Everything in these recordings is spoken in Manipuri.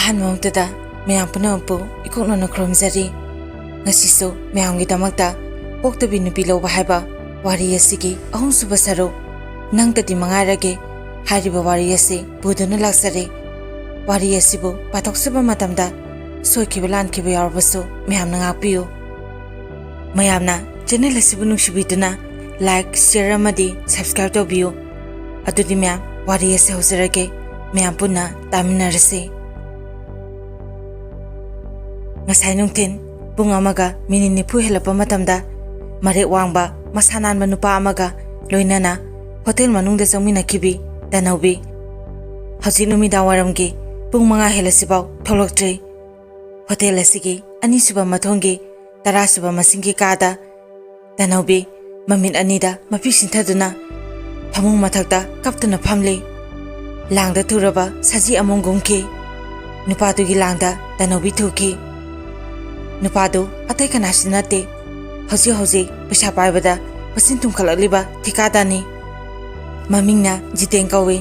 ꯑꯍꯥꯟꯕꯃꯛꯇꯗ ꯃꯌꯥꯝ ꯄꯨꯝꯅꯃꯛꯄꯨ ꯏꯀꯣꯛꯅꯅ ꯈꯨꯔꯨꯝꯖꯔꯤ꯫ ꯉꯁꯤꯁꯨ ꯃꯌꯥꯝꯒꯤꯗꯃꯛꯇ ꯄꯣꯛꯇꯕꯤ ꯅꯨꯄꯤ ꯂꯧꯕ ꯍꯥꯏꯕ ꯋꯥꯔꯤ ꯑꯁꯤꯒꯤ ꯑꯍꯨꯝꯁꯨꯕ ꯁꯔꯨꯛ ꯅꯪꯇꯗꯤ ꯃꯉꯥꯏꯔꯒꯦ ꯍꯥꯏꯔꯤꯕ ꯋꯥꯔꯤ ꯑꯁꯤ ꯄꯨꯗꯨꯅ ꯂꯥꯛꯆꯔꯦ꯫ ꯋꯥꯔꯤ ꯑꯁꯤꯕꯨ ꯄꯥꯊꯣꯛꯆꯕ ꯃꯇꯝꯗ ꯁꯣꯏꯈꯤꯕ ꯂꯥꯟꯈꯤꯕ ꯌꯥꯎꯔꯕꯁꯨ ꯃꯌꯥꯝꯅ ꯉꯥꯛꯄꯤꯌꯨ꯫ ꯃꯌꯥꯝꯅ ꯆꯦꯅꯦꯜ ꯑꯁꯤꯕꯨ ꯅꯨꯡꯁꯤꯕꯤꯗꯨꯅ ꯂꯥꯏꯛ, ꯁꯦꯌꯔ ꯑꯃꯗꯤ ꯁꯕꯁꯀ꯭ꯔꯥꯏꯕ ꯇꯧꯕꯤꯌꯨ꯫ ꯑꯗꯨꯗꯤ ꯃꯌꯥꯝ ꯋꯥꯔꯤ ꯑꯁꯤ ꯍꯧꯖꯔꯒꯦ, ꯃꯌꯥꯝ ꯄꯨꯟꯅ ꯇꯥꯃꯤꯟꯅꯔꯁꯤ꯫ ꯉꯁꯥꯏ ꯅꯨꯡꯊꯤꯟ ꯄꯨꯡ 1:40 ꯍꯦꯜꯂꯛꯄ ꯃꯇꯝꯗ ꯃꯔꯦꯛ ꯋꯥꯡꯕ ꯃꯁꯥ ꯅꯥꯟꯕ ꯅꯨꯄꯥ ꯑꯃꯒ ꯂꯣꯏꯅꯅ ꯍꯣꯇꯦꯜ ꯃꯅꯨꯡꯗ ꯆꯪꯃꯤꯟꯅꯈꯤꯕꯤ ꯇꯅꯧꯕꯤ ꯍꯧꯖꯤꯛ ꯅꯨꯃꯤꯗꯥꯡ ꯋꯥꯏꯔꯝꯒꯤ ꯄꯨꯡ 5 ꯍꯦꯜꯂꯁꯤꯐꯥꯎ ꯊꯣꯛꯂꯛꯇ꯭ꯔꯤ꯫ ꯍꯣꯇꯦꯜ ꯑꯁꯤꯒꯤ 2ꯁꯨꯕ ꯃꯊꯣꯟꯒꯤ 10ꯁꯨꯕ ꯃꯁꯤꯡꯒꯤ ꯀꯥꯗ ꯇꯅꯧꯕꯤ ꯃꯃꯤꯠ ꯑꯅꯤꯗ ꯃꯄꯤ ꯁꯤꯟꯊꯗꯨꯅ ꯐꯃꯨꯡ ꯃꯊꯛꯇ ꯀꯞꯇꯨꯅ ꯐꯝꯂꯤ꯫ ꯂꯥꯡꯗ ꯊꯨꯔꯕ ꯁꯖꯤ ꯑꯃꯣꯝꯒꯨꯝꯈꯤ꯫ ꯅꯨꯄꯥꯗꯨꯒꯤ ꯂꯥꯡꯗ ꯇꯅꯧꯕꯤ ꯊꯨꯈꯤ꯫ ꯅꯨꯄꯥꯗꯨ ꯑꯇꯩ ꯀꯅꯥꯁꯨ ꯅꯠꯇꯦ, ꯍꯧꯖꯤꯛ ꯄꯩꯁꯥ ꯄꯥꯏꯕꯗ ꯃꯆꯤꯟ ꯇꯨꯝꯈꯠꯂꯛꯂꯤꯕ ꯊꯤꯀꯥꯗꯥꯔꯅꯤ꯫ ꯃꯃꯤꯡꯅ ꯖꯤꯇꯦꯟ ꯀꯧꯏ꯫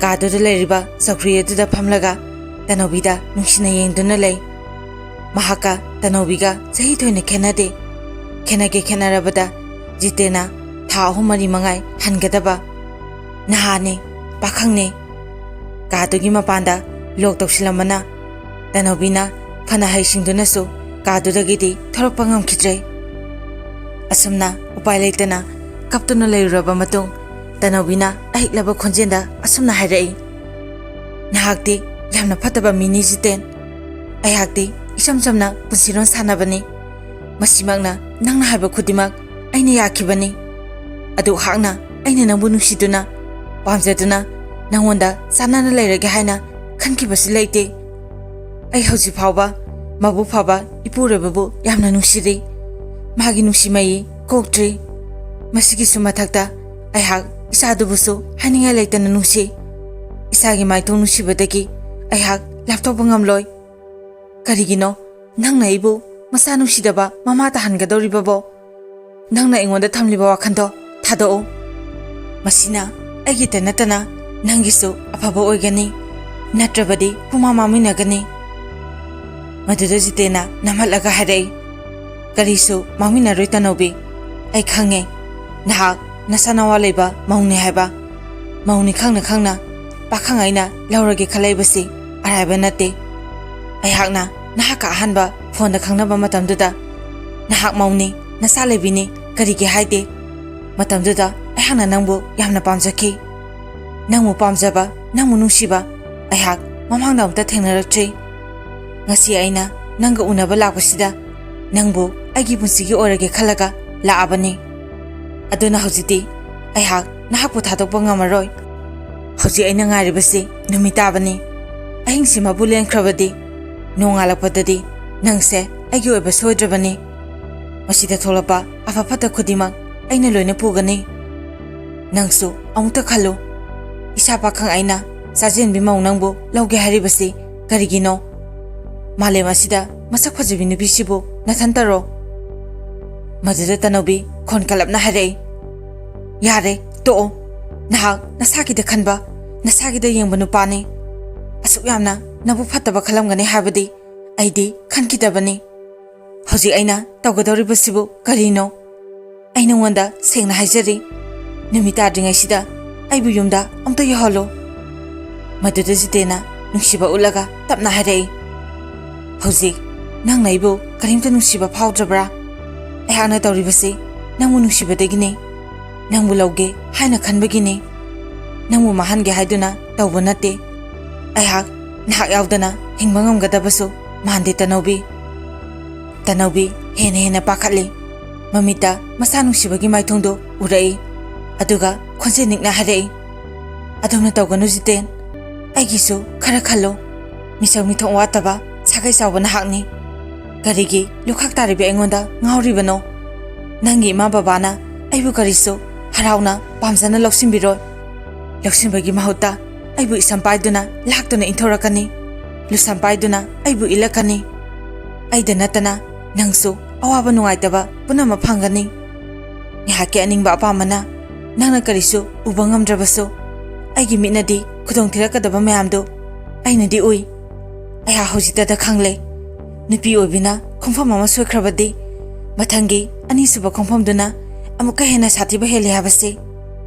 ꯀꯥꯗꯨꯗ ꯂꯩꯔꯤꯕ ꯆꯧꯀ꯭ꯔꯤ ꯑꯗꯨꯗ ꯐꯝꯂꯒ ꯇꯅꯧꯕꯤꯗ ꯅꯨꯡꯁꯤꯅ ꯌꯦꯡꯗꯨꯅ ꯂꯩ꯫ ꯃꯍꯥꯛꯀ ꯇꯅꯧꯕꯤꯒ ꯆꯍꯤ ꯊꯣꯏꯅ ꯈꯦꯟꯅꯗꯦ꯫ ꯈꯦꯟꯅꯔꯕꯗ ꯖꯤꯇꯦꯟꯅ ꯊꯥ 3-4 ꯃꯉꯥꯏ ꯍꯟꯒꯗꯕ ꯅꯍꯥꯅꯤ, ꯄꯥꯈꯪꯅꯤ꯫ ꯀꯥꯗꯨꯒꯤ ꯃꯄꯥꯟꯗ ꯂꯣꯛ ꯇꯧꯁꯤꯜꯂꯝꯕꯅ ꯇꯅꯧꯕꯤꯅ ꯐꯅ ꯍꯩꯁꯤꯡꯗꯨꯅꯁꯨ ꯀꯥꯗꯨꯗꯒꯤꯗꯤ ꯊꯣꯔꯛꯄ ꯉꯝꯈꯤꯗ꯭ꯔꯦ꯫ ꯑꯁꯨꯝꯅ ꯎꯄꯥꯏ ꯂꯩꯇꯅ ꯀꯞꯇꯨꯅ ꯂꯩꯔꯨꯔꯕ ꯃꯇꯨꯡ ꯇꯅꯧꯕꯤꯅ ꯑꯍꯤꯛꯂꯕ ꯈꯣꯟꯖꯦꯜꯗ ꯑꯁꯨꯝꯅ ꯍꯥꯏꯔꯛꯏ, "ꯅꯍꯥꯛꯇꯤ ꯌꯥꯝꯅ ꯐꯠꯇꯕ ꯃꯤꯅꯤ ꯖꯤꯇꯦꯟ꯫ ꯑꯩꯍꯥꯛꯇꯤ ꯏꯆꯝ ꯆꯝꯅ ꯄꯨꯟꯁꯤꯔꯣꯟ ꯁꯥꯟꯅꯕꯅꯤ꯫ ꯃꯁꯤꯃꯛꯅ ꯅꯪꯅ ꯍꯥꯏꯕ ꯈꯨꯗꯤꯡꯃꯛ ꯑꯩꯅ ꯌꯥꯈꯤꯕꯅꯤ꯫ ꯑꯗꯨꯍꯥꯛꯅ ꯑꯩꯅ ꯅꯪꯕꯨ ꯅꯨꯡꯁꯤꯗꯨꯅ, ꯄꯥꯝꯖꯗꯨꯅ ꯅꯪꯉꯣꯟꯗ ꯆꯥꯟꯅꯅ ꯂꯩꯔꯒꯦ ꯍꯥꯏꯅ ꯈꯟꯈꯤꯕꯁꯨ ꯂꯩꯇꯦ꯫ ꯑꯩ ꯍꯧꯖꯤꯛ ꯐꯥꯎꯕ ꯃꯕꯨꯛ ꯐꯕ ꯏꯄꯨꯔꯣꯏꯕꯕꯨ ꯌꯥꯝꯅ ꯅꯨꯡꯁꯤꯔꯤ꯫ ꯃꯥꯒꯤ ꯅꯨꯡꯁꯤ ꯃꯩ ꯀꯣꯛꯇ꯭ꯔꯤ꯫ ꯃꯁꯤꯒꯤꯁꯨ ꯃꯊꯛꯇ ꯑꯩꯍꯥꯛ ꯏꯆꯥꯗꯨꯕꯨꯁꯨ ꯍꯥꯏꯅꯤꯡꯉꯥꯏ ꯂꯩꯇꯅ ꯅꯨꯡꯁꯤ꯫ ꯏꯆꯥꯒꯤ ꯃꯥꯏꯊꯣꯡ ꯅꯨꯡꯁꯤꯕꯗꯒꯤ ꯑꯩꯍꯥꯛ ꯂꯥꯞꯊꯣꯛꯄ ꯉꯝꯂꯣꯏ꯫ ꯀꯔꯤꯒꯤꯅꯣ ꯅꯪꯅ ꯑꯩꯕꯨ ꯃꯆꯥ ꯅꯨꯡꯁꯤꯗꯕ ꯃꯃꯥ ꯇꯥꯍꯟꯒꯗꯧꯔꯤꯕꯕꯣ? ꯅꯪꯅ ꯑꯩꯉꯣꯟꯗ ꯊꯝꯂꯤꯕ ꯋꯥꯈꯟꯗꯣ ꯊꯥꯗꯣꯛꯎ꯫ ꯃꯁꯤꯅ ꯑꯩꯒꯤꯇ ꯅꯠꯇꯅ ꯅꯪꯒꯤꯁꯨ ꯑꯐꯕ ꯑꯣꯏꯒꯅꯤ, ꯅꯠꯇ꯭ꯔꯕꯗꯤ ꯄꯨꯡꯃꯥꯡ ꯃꯥꯡꯃꯤꯟꯅꯒꯅꯤ꯫ ꯃꯗꯨꯗ ꯖꯤꯇꯦꯟꯅ ꯅꯝꯍꯠꯂꯒ ꯍꯥꯏꯔꯛꯏ, "ꯀꯔꯤꯁꯨ ꯃꯥꯡꯃꯤꯟꯅꯔꯣꯏ ꯇꯅꯧꯕꯤ꯫ ꯑꯩ ꯈꯪꯉꯦ ꯅꯍꯥꯛ ꯅꯆꯥ ꯅꯋꯥ ꯂꯩꯕ ꯃꯧꯅꯤ ꯍꯥꯏꯕ꯫ ꯃꯧꯅꯤ ꯈꯪꯅ ꯄꯥꯈꯪ ꯑꯩꯅ ꯂꯧꯔꯒꯦ ꯈꯜꯂꯛꯏꯕꯁꯤ ꯑꯔꯥꯏꯕ ꯅꯠꯇꯦ꯫ ꯑꯩꯍꯥꯛꯅ ꯅꯍꯥꯛꯀ ꯑꯍꯥꯟꯕ ꯐꯣꯟꯗ ꯈꯪꯅꯕ ꯃꯇꯝꯗꯨꯗ ꯅꯍꯥꯛ ꯃꯧꯅꯤ, ꯅꯆꯥ ꯂꯩꯕꯤꯅꯤ ꯀꯔꯤꯒꯤ ꯍꯥꯏꯗꯦ? ꯃꯇꯝꯗꯨꯗ ꯑꯩꯍꯥꯛꯅ ꯅꯪꯕꯨ ꯌꯥꯝꯅ ꯄꯥꯝꯖꯈꯤ꯫ ꯅꯪꯕꯨ ꯄꯥꯝꯖꯕ, ꯅꯪꯕꯨ ꯅꯨꯡꯁꯤꯕ ꯑꯩꯍꯥꯛ ꯃꯃꯥꯡꯗ ꯑꯃꯨꯛꯇ ꯊꯦꯡꯅꯔꯛꯇ꯭ꯔꯤ꯫ ꯉꯁꯤ ꯑꯩꯅ ꯅꯪꯒ ꯎꯅꯕ ꯂꯥꯛꯄꯁꯤꯗ ꯅꯪꯕꯨ ꯑꯩꯒꯤ ꯄꯨꯟꯁꯤꯒꯤ ꯑꯣꯏꯔꯒꯦ ꯈꯜꯂꯒ ꯂꯥꯛꯑꯕꯅꯤ꯫ ꯑꯗꯨꯅ ꯍꯧꯖꯤꯛꯇꯤ ꯑꯩꯍꯥꯛ ꯅꯍꯥꯛꯄꯨ ꯊꯥꯗꯣꯛꯄ ꯉꯝꯃꯔꯣꯏ꯫ ꯍꯧꯖꯤꯛ ꯑꯩꯅ ꯉꯥꯏꯔꯤꯕꯁꯤ ꯅꯨꯃꯤꯠ ꯇꯥꯕꯅꯤ꯫ ꯑꯍꯤꯡꯁꯤꯃꯕꯨ ꯂꯦꯟꯈ꯭ꯔꯕꯗꯤ ꯅꯣꯡꯉꯥꯜꯂꯛꯄꯗꯗꯤ ꯅꯪꯁꯦ ꯑꯩꯒꯤ ꯑꯣꯏꯕ ꯁꯣꯏꯗ꯭ꯔꯕꯅꯤ꯫ ꯃꯁꯤꯗ ꯊꯣꯛꯂꯛꯄ ꯑꯐ ꯐꯠꯇ ꯈꯨꯗꯤꯡꯃꯛ ꯑꯩꯅ ꯂꯣꯏꯅ ꯄꯨꯒꯅꯤ꯫ ꯅꯪꯁꯨ ꯑꯃꯨꯛꯇ ꯈꯜꯂꯨ, ꯏꯆꯥ ꯄꯥꯈꯪ ꯑꯩꯅ ꯆꯥꯖꯦꯟꯕꯤ ꯃꯧ ꯅꯪꯕꯨ ꯂꯧꯒꯦ ꯍꯥꯏꯔꯤꯕꯁꯤ ꯀꯔꯤꯒꯤꯅꯣ? ꯃꯥꯂꯦꯝ ꯑꯁꯤꯗ ꯃꯁꯛ ꯐꯖꯕꯤ ꯅꯨꯄꯤꯁꯤꯕꯨ ꯅꯊꯟꯇꯔꯣ?" ꯃꯗꯨꯗ ꯇꯅꯧꯕꯤ ꯈꯣꯟ ꯀꯜꯂꯞꯅ ꯍꯥꯏꯔꯛꯏ, "ꯌꯥꯔꯦ ꯇꯣꯛꯑꯣ꯫ ꯅꯍꯥꯛ ꯅꯁꯥꯒꯤꯗ ꯈꯟꯕ, ꯅꯁꯥꯒꯤꯗ ꯌꯦꯡꯕ ꯅꯨꯄꯥꯅꯤ꯫ ꯑꯁꯨꯛ ꯌꯥꯝꯅ ꯅꯕꯨꯛ ꯐꯠꯇꯕ ꯈꯜꯂꯝꯒꯅꯤ ꯍꯥꯏꯕꯗꯤ ꯑꯩꯗꯤ ꯈꯟꯈꯤꯗꯕꯅꯤ꯫ ꯍꯧꯖꯤꯛ ꯑꯩꯅ ꯇꯧꯒꯗꯧꯔꯤꯕꯁꯤꯕꯨ ꯀꯔꯤꯅꯣ? ꯑꯩ ꯅꯉꯣꯟꯗ ꯁꯦꯡꯅ ꯍꯥꯏꯖꯔꯤ, ꯅꯨꯃꯤꯠ ꯇꯥꯗ꯭ꯔꯤꯉꯩꯁꯤꯗ ꯑꯩꯕꯨ ꯌꯨꯝꯗ ꯑꯃꯨꯛꯇ ꯌꯧꯍꯜꯂꯨ." ꯃꯗꯨꯗ ꯖꯤꯇꯦꯟꯅ ꯅꯨꯡꯁꯤꯕ ꯎꯠꯂꯒ ꯇꯞꯅ ꯍꯥꯏꯔꯛꯏ, "ꯍꯧꯖꯤꯛ ꯅꯪꯅ ꯑꯩꯕꯨ ꯀꯔꯤꯝꯇ ꯅꯨꯡꯁꯤꯕ ꯐꯥꯎꯗ꯭ꯔꯕ꯭ꯔꯥ? ꯑꯩꯍꯥꯛꯅ ꯇꯧꯔꯤꯕꯁꯤ ꯅꯪꯕꯨ ꯅꯨꯡꯁꯤꯕꯗꯒꯤꯅꯤ, ꯅꯪꯕꯨ ꯂꯧꯒꯦ ꯍꯥꯏꯅ ꯈꯟꯕꯒꯤꯅꯤ꯫ ꯅꯪꯕꯨ ꯃꯥꯡꯍꯟꯒꯦ ꯍꯥꯏꯗꯨꯅ ꯇꯧꯕ ꯅꯠꯇꯦ꯫ ꯑꯩꯍꯥꯛ ꯅꯍꯥꯛ ꯌꯥꯎꯗꯅ ꯍꯤꯡꯕ ꯉꯝꯒꯗꯕꯁꯨ ꯃꯥꯟꯗꯦ ꯇꯅꯧꯕꯤ." ꯇꯅꯧꯕꯤ ꯍꯦꯟꯅ ꯄꯥꯈꯠꯂꯤ꯫ ꯃꯃꯤꯠꯇ ꯃꯆꯥ ꯅꯨꯡꯁꯤꯕꯒꯤ ꯃꯥꯏꯊꯣꯡꯗꯨ ꯎꯔꯛꯏ꯫ ꯑꯗꯨꯒ ꯈꯣꯟꯖꯦꯜ ꯅꯤꯛꯅ ꯍꯥꯏꯔꯛꯏ, "ꯑꯗꯨꯝꯅ ꯇꯧꯒꯅꯨ ꯖꯤꯇꯦꯟ꯫ ꯑꯩꯒꯤꯁꯨ ꯈꯔ ꯈꯜꯂꯨ꯫ ꯃꯤꯁꯛ ꯃꯤꯊꯣꯡ ꯋꯥꯠꯇꯕ, ꯁꯥꯒꯩ ꯆꯥꯎꯕ ꯅꯍꯥꯛꯅꯤ꯫ ꯀꯔꯤꯒꯤ ꯂꯨꯈꯥꯛ ꯇꯥꯔꯤꯕ ꯑꯩꯉꯣꯟꯗ ꯉꯥꯎꯔꯤꯕꯅꯣ? ꯅꯪꯒꯤ ꯏꯃꯥ ꯕꯕꯥꯅ ꯑꯩꯕꯨ ꯀꯔꯤꯁꯨ ꯍꯔꯥꯎꯅ ꯄꯥꯝꯖꯅ ꯂꯧꯁꯤꯟꯕꯤꯔꯣꯏ꯫ ꯂꯧꯁꯤꯟꯕꯒꯤ ꯃꯍꯨꯠꯇ ꯑꯩꯕꯨ ꯏꯁꯝ ꯄꯥꯏꯗꯨꯅ ꯂꯥꯛꯇꯨꯅ ꯏꯟꯊꯣꯔꯛꯀꯅꯤ, ꯂꯨꯁꯝ ꯄꯥꯏꯗꯨꯅ ꯑꯩꯕꯨ ꯏꯜꯂꯛꯀꯅꯤ꯫ ꯑꯩꯗ ꯅꯠꯇꯅ ꯅꯪꯁꯨ ꯑꯋꯥꯕ ꯅꯨꯡꯉꯥꯏꯇꯕ ꯄꯨꯝꯅꯃꯛ ꯐꯪꯒꯅꯤ꯫ ꯉꯥꯏꯍꯥꯛꯀꯤ ꯑꯅꯤꯡꯕ ꯑꯄꯥꯝꯕꯅ ꯅꯪꯅ ꯀꯔꯤꯁꯨ ꯎꯕ ꯉꯝꯗ꯭ꯔꯕꯁꯨ ꯑꯩꯒꯤ ꯃꯤꯠꯅꯗꯤ ꯈꯨꯗꯣꯡ ꯊꯤꯔꯛꯀꯗꯕ ꯃꯌꯥꯝꯗꯨ ꯑꯩꯅꯗꯤ ꯎꯏ꯫ ꯑꯩꯍꯥꯛ ꯍꯧꯖꯤꯛꯇꯗ ꯈꯪꯂꯦ ꯅꯨꯄꯤ ꯑꯣꯏꯕꯤꯅ ꯈꯣꯡꯐꯝ ꯑꯃ ꯁꯣꯏꯈ꯭ꯔꯕꯗꯤ ꯃꯊꯪꯒꯤ ꯑꯅꯤꯁꯨꯕ ꯈꯣꯡꯐꯝꯗꯨꯅ ꯑꯃꯨꯛꯀ ꯍꯦꯟꯅ ꯁꯥꯊꯤꯕ ꯍꯦꯜꯂꯤ ꯍꯥꯏꯕꯁꯤ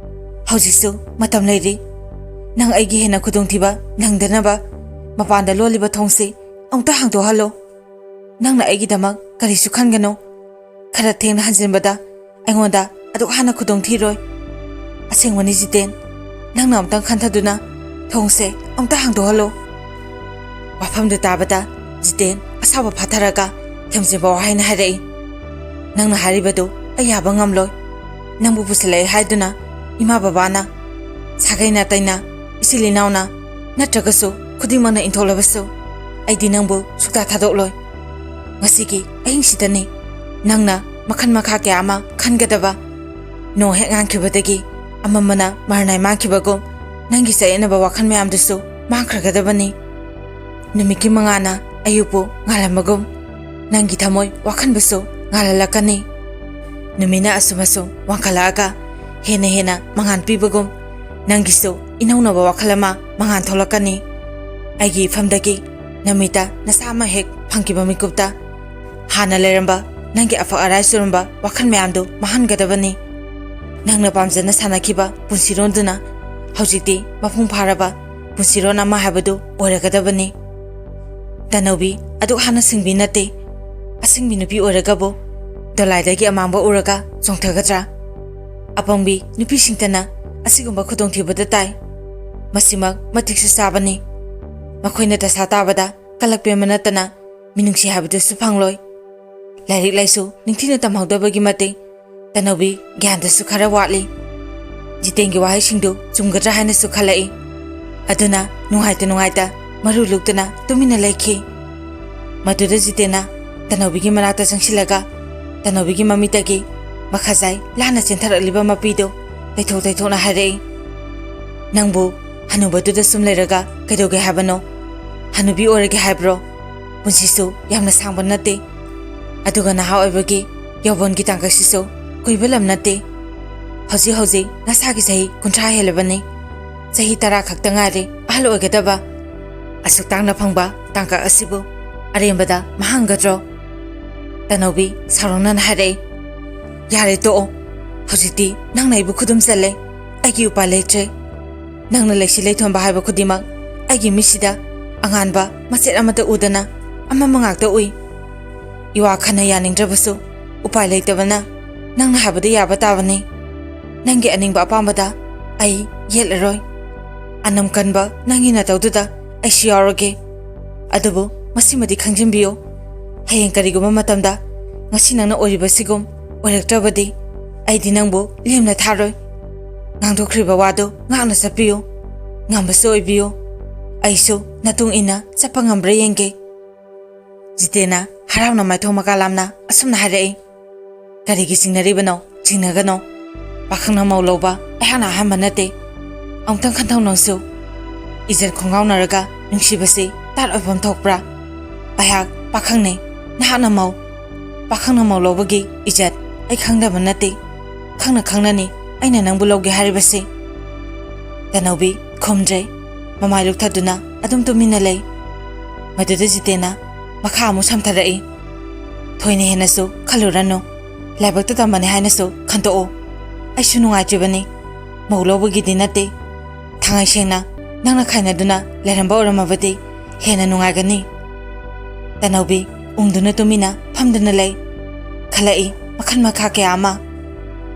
ꯍꯧꯖꯤꯛꯁꯨ ꯃꯇꯝ ꯂꯩꯔꯤ ꯅꯪ ꯑꯩꯒꯤ ꯍꯦꯟꯅ ꯈꯨꯗꯣꯡꯊꯤꯕ ꯅꯪꯗꯅꯕ ꯃꯄꯥꯟꯗ ꯂꯣꯜꯂꯤꯕ ꯊꯣꯡꯁꯤ ꯑꯃꯨꯛꯇ ꯍꯥꯡꯗꯣꯛꯍꯜꯂꯣ ꯅꯪꯅ ꯑꯩꯒꯤꯗꯃꯛ ꯀꯔꯤꯁꯨ ꯈꯟꯒꯅꯣ ꯈꯔ ꯊꯦꯡꯅ ꯍꯟꯖꯤꯟꯕꯗ ꯑꯩꯉꯣꯟꯗ ꯑꯗꯨꯛ ꯍꯥꯟꯅ ꯈꯨꯗꯣꯡꯊꯤꯔꯣꯏ ꯑꯁꯦꯡꯕꯅꯤ ꯖꯤꯇꯦꯟ ꯅꯪꯅ ꯑꯃꯨꯛꯇꯪ ꯈꯟꯊꯗꯨꯅ ꯊꯣꯡꯁꯦ ꯑꯃꯨꯛꯇ ꯍꯥꯡꯗꯣꯛꯍꯜꯂꯣ ꯋꯥꯐꯝꯗꯨ ꯇꯥꯕꯗ ꯖꯤꯇꯦꯟ ꯑꯁꯥꯎꯕ ꯐꯥꯊꯔꯒ ꯊꯦꯝꯖꯤꯟꯕ ꯋꯥꯍꯩꯅ ꯍꯥꯏꯔꯛꯏ ꯅꯪꯅ ꯍꯥꯏꯔꯤꯕꯗꯨ ꯑꯩ ꯌꯥꯕ ꯉꯝꯂꯣꯏ ꯅꯪꯕꯨ ꯄꯨꯁꯤꯜꯂꯛꯑꯦ ꯍꯥꯏꯗꯨꯅ ꯏꯃꯥ ꯕꯕꯥꯅ ꯁꯥꯒꯩ ꯅꯥꯇꯩꯅ ꯏꯆꯤꯜ ꯏꯅꯥꯎꯅ ꯅꯠꯇ꯭ꯔꯒꯁꯨ ꯈꯨꯗꯤꯡꯃꯛꯅ ꯏꯟꯊꯣꯛꯂꯕꯁꯨ ꯑꯩꯗꯤ ꯅꯪꯕꯨ ꯁꯨꯛꯇꯥ ꯊꯥꯗꯣꯛꯂꯣꯏ ꯉꯁꯤꯒꯤ ꯑꯍꯤꯡꯁꯤꯗꯅꯤ ꯅꯪꯅ ꯃꯈꯜ ꯃꯈꯥ ꯀꯌꯥ ꯑꯃ ꯈꯟꯒꯗꯕ ꯅꯣꯡ ꯍꯦꯛ ꯉꯥꯟꯈꯤꯕꯗꯒꯤ ꯑꯃꯝꯕꯅ ꯃꯔꯅꯥꯏ ꯃꯥꯡꯈꯤꯕꯒꯨꯝ ꯅꯪꯒꯤ ꯆꯌꯦꯠꯅꯕ ꯋꯥꯈꯜ ꯃꯌꯥꯝꯗꯨꯁꯨ ꯃꯥꯡꯈ꯭ꯔꯒꯗꯕꯅꯤ ꯅꯨꯃꯤꯠꯀꯤ ꯃꯉꯥꯜꯅ ꯑꯌꯨꯛꯄꯨ ꯉꯥꯜꯂꯝꯕꯒꯨꯝ ꯅꯪꯒꯤ ꯊꯃꯣꯏ ꯋꯥꯈꯟꯕꯨꯁꯨ ꯉꯥꯜꯍꯜꯂꯛꯀꯅꯤ ꯅꯨꯃꯤꯠꯅ ꯑꯁꯨꯝ ꯋꯥꯡꯈꯠꯂꯛꯑꯒ ꯍꯦꯟꯅ ꯍꯦꯟꯅ ꯃꯉꯥꯜ ꯄꯤꯕꯒꯨꯝ ꯅꯪꯒꯤꯁꯨ ꯏꯅꯧꯅꯕ ꯋꯥꯈꯜ ꯑꯃ ꯃꯉꯥꯜ ꯊꯣꯛꯂꯛꯀꯅꯤ ꯑꯩꯒꯤ ꯏꯐꯝꯗꯒꯤ ꯅꯨꯃꯤꯠꯇ ꯅꯁꯥ ꯑꯃ ꯍꯦꯛ ꯐꯪꯈꯤꯕ ꯃꯤꯀꯨꯞꯇ ꯍꯥꯟꯅ ꯂꯩꯔꯝꯕ ꯅꯪꯒꯤ ꯑꯐꯛ ꯑꯔꯥꯏ ꯆꯨꯔꯝꯕ ꯋꯥꯈꯜ ꯃꯌꯥꯝꯗꯨ ꯃꯥꯡꯍꯟꯒꯗꯕꯅꯤ ꯅꯪꯅ ꯄꯥꯝꯖꯅ ꯁꯥꯟꯅꯈꯤꯕ ꯄꯨꯟꯁꯤꯔꯣꯟꯗꯨꯅ ꯍꯧꯖꯤꯛꯇꯤ ꯃꯄꯨꯡ ꯐꯥꯔꯕ ꯄꯨꯟꯁꯤꯔꯣꯟ ꯑꯃ ꯍꯥꯏꯕꯗꯨ ꯑꯣꯏꯔꯒꯗꯕꯅꯤ ꯇꯅꯧꯕꯤ ꯑꯗꯨꯛ ꯍꯥꯟꯅ ꯁꯤꯡꯕꯤ ꯅꯠꯇꯦ ꯑꯁꯤꯡꯕꯤ ꯅꯨꯄꯤ ꯑꯣꯏꯔꯒꯕꯨ ꯗꯣꯂꯥꯏꯗꯒꯤ ꯑꯃꯥꯡꯕ ꯎꯔꯒ ꯆꯣꯡꯊꯒꯗ꯭ꯔꯥ ꯑꯄꯪꯕꯤ ꯅꯨꯄꯤꯁꯤꯡꯇꯅ ꯑꯁꯤꯒꯨꯝꯕ ꯈꯨꯗꯣꯡꯊꯤꯕꯗ ꯇꯥꯏ ꯃꯁꯤꯃꯛ ꯃꯇꯤꯛꯁꯨ ꯆꯥꯕꯅꯤ ꯃꯈꯣꯏꯅ ꯗꯁꯥ ꯇꯥꯕꯗ ꯀꯂꯛꯄꯦꯟꯕ ꯅꯠꯇꯅ ꯃꯤꯅꯨꯡꯁꯤ ꯍꯥꯏꯕꯗꯨꯁꯨ ꯐꯪꯂꯣꯏ ꯂꯥꯏꯔꯤꯛ ꯂꯥꯏꯁꯨ ꯅꯤꯡꯊꯤꯅ ꯇꯝꯍꯧꯗꯕꯒꯤ ꯃꯇꯤꯛ ꯇꯅꯧꯕꯤ ꯒ꯭ꯌꯥꯟꯗꯁꯨ ꯈꯔ ꯋꯥꯠꯂꯤ ꯖꯤꯇꯦꯟꯒꯤ ꯋꯥꯍꯩꯁꯤꯡꯗꯨ ꯆꯨꯝꯒꯗ꯭ꯔꯥ ꯍꯥꯏꯅꯁꯨ ꯈꯜꯂꯛꯏ ꯑꯗꯨꯅ ꯅꯨꯡꯉꯥꯏꯇ ꯃꯔꯨ ꯂꯨꯛꯇꯨꯅ ꯇꯨꯃꯤꯟꯅ ꯂꯩꯈꯤ ꯃꯗꯨꯗ ꯖꯤꯇꯦꯟꯅ ꯇꯅꯧꯕꯤꯒꯤ ꯃꯅꯥꯛꯇ ꯆꯪꯁꯤꯜꯂꯒ ꯇꯅꯧꯕꯤꯒꯤ ꯃꯃꯤꯠꯇꯒꯤ ꯃꯈꯖꯥꯏ ꯂꯥꯟꯅ ꯆꯦꯟꯊꯔꯛꯂꯤꯕ ꯃꯄꯤꯗꯨ ꯇꯩꯊꯣꯛꯅ ꯍꯥꯏꯔꯛꯏ ꯅꯪꯕꯨ ꯍꯅꯨꯕꯗꯨꯗ ꯁꯨꯝ ꯂꯩꯔꯒ ꯀꯩꯗꯧꯒꯦ ꯍꯥꯏꯕꯅꯣ ꯍꯅꯨꯕꯤ ꯑꯣꯏꯔꯒꯦ ꯍꯥꯏꯕ꯭ꯔꯣ ꯄꯨꯟꯁꯤꯁꯨ ꯌꯥꯝꯅ ꯁꯥꯡꯕ ꯅꯠꯇꯦ ꯑꯗꯨꯒ ꯅꯍꯥ ꯑꯣꯏꯕꯒꯤ ꯌꯧꯕꯣꯟꯒꯤ ꯇꯥꯡꯀꯛꯁꯤꯁꯨ ꯀꯨꯏꯕ ꯂꯝ ꯅꯠꯇꯦ ꯍꯧꯖꯤꯛ ꯅꯁꯥꯒꯤ ꯆꯍꯤ 30 ꯍꯦꯜꯂꯕꯅꯤ ꯆꯍꯤ 10 ꯈꯛꯇ ꯉꯥꯏꯔꯦ ꯑꯍꯜ ꯑꯣꯏꯒꯗꯕ ꯑꯁꯨꯛ ꯇꯥꯡꯅ ꯐꯪꯕ ꯇꯥꯡꯀꯛ ꯑꯁꯤꯕꯨ ꯑꯔꯦꯝꯕꯗ ꯃꯥꯡꯍꯟꯒꯗ꯭ꯔꯣ ꯇꯅꯧꯕꯤ ꯁꯥꯎꯔꯣꯡꯅꯅ ꯍꯥꯏꯔꯛꯏ ꯌꯥꯔꯦ ꯇꯣꯛꯑꯣ ꯍꯧꯖꯤꯛꯇꯤ ꯅꯪꯅ ꯑꯩꯕꯨ ꯈꯨꯗꯨꯝ ꯆꯜꯂꯦ ꯑꯩꯒꯤ ꯎꯄꯥꯏ ꯂꯩꯇ꯭ꯔꯦ ꯅꯪꯅ ꯂꯩꯁꯤ ꯂꯩꯊꯣꯟꯕ ꯍꯥꯏꯕ ꯈꯨꯗꯤꯡꯃꯛ ꯑꯩꯒꯤ ꯃꯤꯠꯁꯤꯗ ꯑꯉꯥꯟꯕ ꯃꯆꯦꯠ ꯑꯃꯠꯇ ꯎꯗꯅ ꯑꯃꯝꯕ ꯉꯥꯛꯇ ꯎꯏ ꯏꯋꯥ ꯈꯟꯅ ꯌꯥꯅꯤꯡꯗ꯭ꯔꯕꯁꯨ ꯎꯄꯥꯏ ꯂꯩꯇꯕꯅ ꯅꯪꯅ ꯍꯥꯏꯕꯗ ꯌꯥꯕ ꯇꯥꯕꯅꯤ ꯅꯪꯒꯤ ꯑꯅꯤꯡꯕ ꯑꯄꯥꯝꯕꯗ ꯑꯩ ꯌꯦꯠꯂꯔꯣꯏ ꯑꯅꯝ ꯀꯟꯕ ꯅꯪꯒꯤ ꯅꯇꯧꯗꯨꯗ ꯑꯩꯁꯨ ꯌꯥꯎꯔꯒꯦ ꯑꯗꯨꯕꯨ ꯃꯁꯤꯃꯗꯤ ꯈꯪꯖꯤꯟꯕꯤꯌꯨ ꯍꯌꯦꯡ ꯀꯔꯤꯒꯨꯝꯕ ꯃꯇꯝꯗ ꯉꯁꯤ ꯅꯪꯅ ꯑꯣꯏꯔꯤꯕꯁꯤꯒꯨꯝ ꯑꯣꯏꯔꯛꯇ꯭ꯔꯕꯗꯤ ꯑꯩꯗꯤ ꯅꯪꯕꯨ ꯂꯦꯝꯅ ꯊꯥꯔꯣꯏ ꯉꯥꯡꯊꯣꯛꯈ꯭ꯔꯤꯕ ꯋꯥꯗꯨ ꯉꯥꯛꯅ ꯆꯠꯄꯤꯌꯨ ꯉꯝꯕꯁꯨ ꯑꯣꯏꯕꯤꯌꯨ ꯑꯩꯁꯨ ꯅꯇꯨꯡ ꯏꯟꯅ ꯆꯠꯄ ꯉꯝꯕ꯭ꯔꯥ ꯌꯦꯡꯒꯦ ꯖꯤꯇꯦꯟꯅ ꯍꯔꯥꯎꯅ ꯃꯥꯏꯊꯣꯡ ꯃꯀꯥ ꯂꯥꯝꯅ ꯑꯁꯨꯝꯅ ꯍꯥꯏꯔꯛꯏ ꯀꯔꯤꯒꯤ ꯆꯤꯡꯅꯔꯤꯕꯅꯣ ꯆꯤꯡꯅꯒꯅꯣ ꯄꯥꯈꯪꯅ ꯃꯧ ꯂꯧꯕ ꯑꯩꯍꯥꯛꯅ ꯑꯍꯥꯟꯕ ꯅꯠꯇꯦ ꯑꯃꯨꯛꯇꯪ ꯈꯟꯊꯧꯅꯪꯁꯨ ꯏꯖꯠ ꯈꯣꯡꯒꯥꯎꯅꯔꯒ ꯅꯨꯡꯁꯤꯕꯁꯤ ꯇꯥꯠ ꯑꯣꯏꯐꯝ ꯊꯣꯛꯄ꯭ꯔꯥ ꯑꯩꯍꯥꯛ ꯄꯥꯈꯪꯅꯦ ꯅꯍꯥꯛꯅ ꯃꯧ ꯄꯥꯈꯪꯅ ꯃꯧ ꯂꯧꯕꯒꯤ ꯏꯖꯠ ꯑꯩ ꯈꯪꯗꯕ ꯅꯠꯇꯦ ꯈꯪꯅꯅꯤ ꯑꯩꯅ ꯅꯪꯕु ꯂꯧꯒꯦ ꯍꯥꯏꯔꯤꯕꯁꯤ ꯇꯅꯧꯕꯤ ꯈꯨꯝꯗ꯭ꯔꯦ ꯃꯃꯥꯏ ꯂꯨꯛꯊꯗꯨꯅ ꯑꯗꯨꯝ ꯇꯨꯃꯤꯟꯅ ꯂꯩ ꯃꯗꯨꯗ ꯖꯤꯇꯦꯟꯅ ꯃꯈꯥ ꯑꯃꯨꯛ ꯁꯝꯊꯔꯛꯏ ꯊꯣꯏꯅ ꯍꯦꯟꯅꯁꯨ ꯈꯜꯂꯨꯔꯅꯨ ꯂꯥꯏꯕꯛꯇ ꯇꯝꯕꯅꯤ ꯍꯥꯏꯅꯁꯨ ꯈꯟꯇꯣꯛꯑꯣ ꯑꯩꯁꯨ ꯅꯨꯡꯉꯥꯏꯇ꯭ꯔꯤꯕꯅꯤ ꯃꯧ ꯂꯧꯕꯒꯤꯗꯤ ꯅꯠꯇꯦ ꯊꯥꯡꯉꯩ ꯁꯦꯡꯅ ꯅꯪꯅ ꯈꯥꯏꯅꯗꯨꯅ ꯂꯩꯔꯝꯕ ꯑꯣꯏꯔꯝꯃꯕꯗꯤ ꯍꯦꯟꯅ ꯅꯨꯡꯉꯥꯏꯒꯅꯤ ꯇꯅꯧꯕꯤ ꯎꯪꯗꯨꯅ ꯇꯨꯃꯤꯟꯅ ꯐꯝꯗꯨꯅ ꯂꯩ ꯈꯜꯂꯛꯏ ꯃꯈꯜ ꯃꯈꯥ ꯀꯌꯥ ꯑꯃ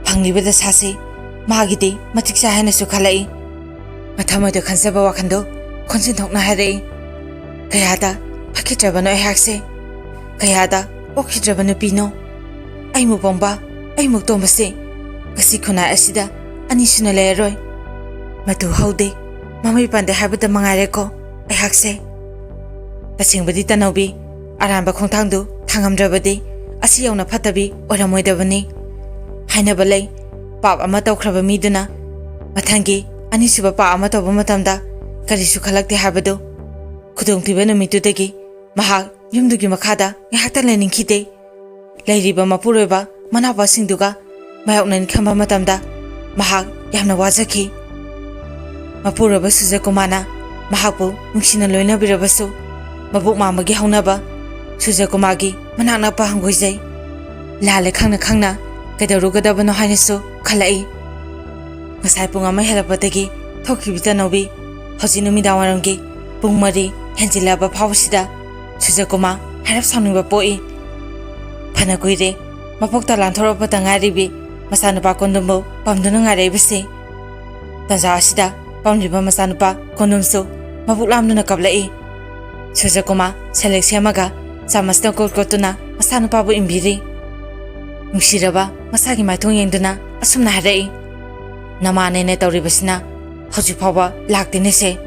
ꯐꯪꯂꯤꯕ ꯗꯁꯥꯁꯤ ꯃꯥꯒꯤꯗꯤ ꯃꯇꯤꯛ ꯆꯥꯏ ꯍꯥꯏꯅꯁꯨ ꯈꯜꯂꯛꯏ ꯃꯊꯃꯣꯏꯗ ꯈꯟꯖꯕ ꯋꯥꯈꯟꯗꯨ ꯈꯣꯟꯖꯤꯟꯊꯣꯛꯅ ꯍꯥꯏꯔꯛꯏ ꯀꯌꯥꯗ ꯐꯠꯈꯤꯗ꯭ꯔꯕꯅꯣ ꯑꯩꯍꯥꯛꯁꯦ ꯀꯌꯥꯗ ꯑꯣꯛꯈꯤꯗ꯭ꯔꯕ ꯅꯨꯄꯤꯅꯣ ꯑꯩꯃꯨꯛ ꯄꯣꯡꯕ ꯑꯩꯃꯨꯛ ꯇꯣꯡꯕꯁꯦ ꯉꯁꯤ ꯈꯨꯟꯅꯥꯏ ꯑꯁꯤꯗ ꯑꯅꯤ ꯁꯨꯅ ꯂꯩꯔꯔꯣꯏ ꯃꯇꯨ ꯍꯧꯗꯦ ꯃꯃꯩ ꯄꯥꯟꯗꯦ ꯍꯥꯏꯕꯗ ꯃꯉꯥꯏꯔꯦꯀꯣ ꯑꯩꯍꯥꯛꯁꯦ ꯇꯁꯦꯡꯕꯗꯤ ꯇꯅꯧꯕꯤ ꯑꯔꯥꯟꯕ ꯈꯣꯡꯊꯥꯡꯗꯨ ꯊꯥꯡꯉꯝꯗ꯭ꯔꯕꯗꯤ ꯑꯁꯤ ꯌꯧꯅ ꯐꯠꯇꯕꯤ ꯑꯣꯏꯔꯝꯃꯣꯏꯗꯕꯅꯤ ꯍꯥꯏꯅꯕ ꯂꯩ ꯄꯥꯞ ꯑꯃ ꯇꯧꯈ꯭ꯔꯕ ꯃꯤꯗꯨꯅ ꯃꯊꯪꯒꯤ ꯑꯅꯤꯁꯨꯕ ꯄꯥꯞ ꯑꯃ ꯇꯧꯕ ꯃꯇꯝꯗ ꯀꯔꯤꯁꯨ ꯈꯜꯂꯛꯇꯦ ꯍꯥꯏꯕꯗꯨ ꯈꯨꯗꯣꯡꯊꯤꯕ ꯅꯨꯃꯤꯠꯇꯨꯗꯒꯤ ꯃꯍꯥꯛ ꯌꯨꯝꯗꯨꯒꯤ ꯃꯈꯥꯗ ꯉꯥꯏꯍꯥꯛꯇꯪ ꯂꯩꯅꯤꯡꯈꯤꯗꯦ ꯂꯩꯔꯤꯕ ꯃꯄꯨꯔꯣꯏꯕ ꯃꯅꯥꯎꯄꯥꯁꯤꯡꯗꯨꯒ ꯃꯥꯌꯣꯛꯅꯅꯤ ꯈꯟꯕ ꯃꯇꯝꯗ ꯃꯍꯥꯛ ꯌꯥꯝꯅ ꯋꯥꯖꯈꯤ ꯃꯄꯨꯔꯣꯏꯕ ꯁꯨꯖꯀꯨꯃꯥꯔꯅ ꯃꯍꯥꯛꯄꯨ ꯅꯨꯡꯁꯤꯅ ꯂꯣꯏꯅꯕꯤꯔꯕꯁꯨ mabuk mamagi haunaba Sujakumagi manak napa hanggoizai lale khangna khangna kaidarugadabano hainasu khalai ngasai pung ama helapatagi thokibita nobi hoji numidawaramgi pung mari henjilaba phawsida Sujakuma harap sauningba poi phana kuire mapokta lanthoropa tangaribi masanupa kondumbo pamduna ngareibisi taja asida pamliba masanupa kondumsu mabuk lamduna kablai Sujakuma seleksiamaga Samasna kotuna masanupa bu imbiri Nungsiraba masagi maithong yengduna asumna harai namane ne tawribasina hoji phawa laktene se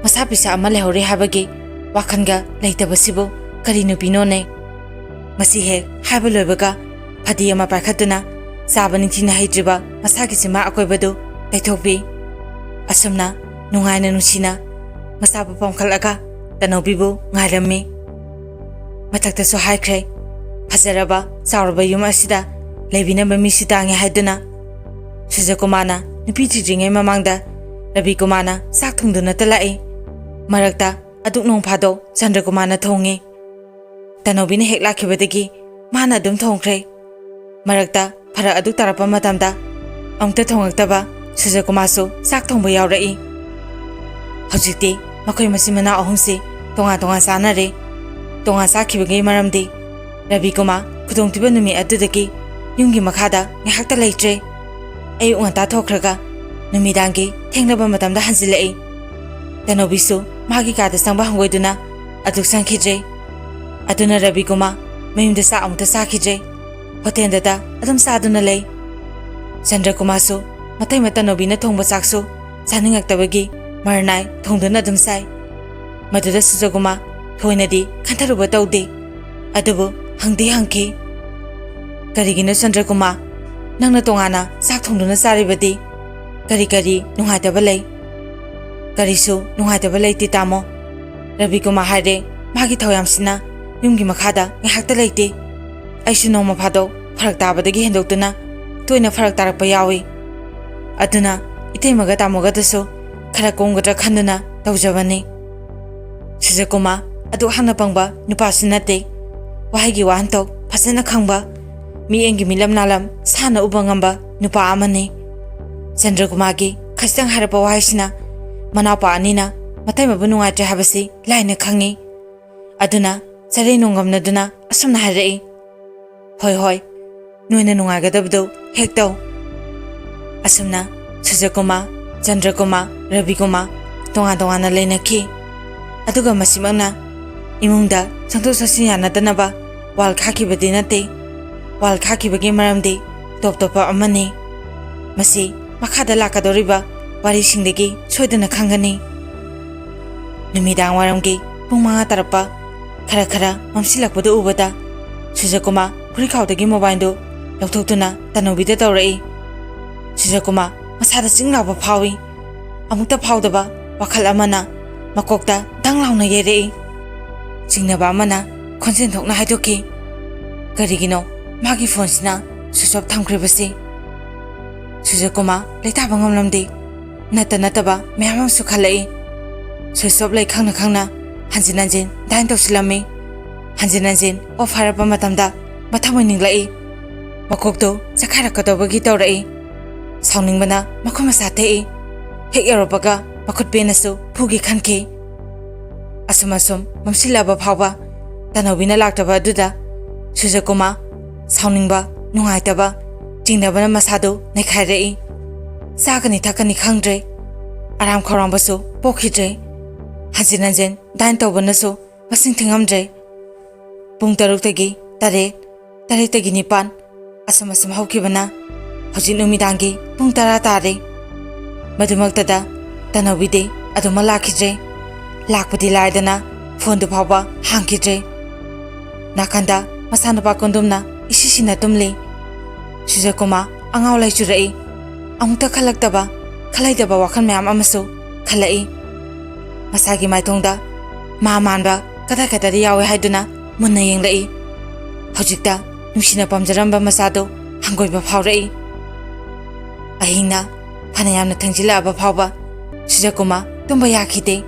masa pisa ama lehore habagi wakhanga leitabasibu kari nupino ne masi he haba loibaga phadi ama pakhatuna sabani thina haitriba masagi sima akoibadu taithokbi asumna nungaina nusina masa pamkhalaga tanobibu ngairami matakta so haikre Fazaraba sauraba yum asida leibinaba misi tangi haiduna Sujakumana nupi thidringai mamangda Rabikumana sak thungduna talai marakta aduk nong phado Chandrakumana thongi tanobina hek lakhibadagi mana adum thongkhre marakta phara aduk tarapa matamda amta thongaktaba Sujakumasu sak thongba yaurai hojikti makhoi masimana ahumsi tonga tonga sanare tonga sakhibagai maramdi Rabikuma kudongtiba numi adudagi yungi makhada ngahakta leitre ayu ngata thokraga numidangi thengnaba matamda hanjilai tanobisu magi kada sangba hangoiduna aduk sangkhidre aduna Rabikuma mayumda sa amta sakhidre hotendada adum saduna lei Chandrakumasu matai mata nobina thongba saksu saningaktabagi marnai thongduna adum sai maduda Sujakuma thoinadi khantaruba tawde adubu hangdi hangki karigino Chandrakumar nangna tongana sak thongduna saribadi kari nungaitaba lei karisu nungaitaba leiti tamo Rabikuma haire magi thoyamsina yumgi makhada ngahakta leiti aisu noma phado pharak tabadagi hendoktuna toina pharak tarakpa yawi aduna iteimaga tamoga dasu khara konggadra khanduna tawjabani Sujakuma adu hana pangba nupasinate wahigi wahantok phasana khangba mi engi milam nalam sana ubangamba nupa amani Chandrakumagi khastang harapa wahisina manapa anina matai mabu nungaitra habasi laina khangi aduna chare nongamna duna asumna harai hoi noina nungagadabdo hektaw asumna Sujakuma Chandrakumar Rabikuma tonga na leinaki aduga masimangna imungda sangtok sasin yanadanaba wal khakibadi nate wal khakibagi maramdi top amani masi makhada lakadoriba wari singdagi soidana khangani numidang waramgi pung manga tarapa khara mamsilakbada ubada Sujakuma khurikhaudagi mobile do lokthokduna tanobida tawrai Sujakuma masada singlaba phawi amukta phawdaba wakhal amana makokta danglawna yerei Jingnaba amana khonsen thokna haidoki karigino magi phone sina switch off thamkhribasi Sujakuma leitaba ngamlamdi nataba mayamam su khalai switch off lai khangna hanjin dain tawsilami hanjin off harapa matamda mathamoi ninglai makokto chakharakadobagi tawrai sauningbana makhoma satei hek yaropaga makhut penasu phugi khanki asum mamsilaba phawba tanobina laktaba aduda Sujakuma sauningba nungaitaba jingnabana masado nekhairei sakani thakani khangdre aram khorambasu pokhidre hanjin dain tawbanasu masing thingamdre pung taruktagi tare tagi nipan asam haukibana hojin numidangi pung tara tare madumaktada tanobide aduma lakhidre lakpadi laidana phone du phawba hangkidre nakanda masanapa kondumna isisina tumli Sujakuma angaw lai churai amukta khalaidaba wakhan mayam amasu khalai masagi maithongda ma manba kada yawe haiduna munna yenglai hojikta nusina pamjaramba masado hangoiba phawrai ahingna phanayamna thangjila aba phawba Sujakuma tumba yakhide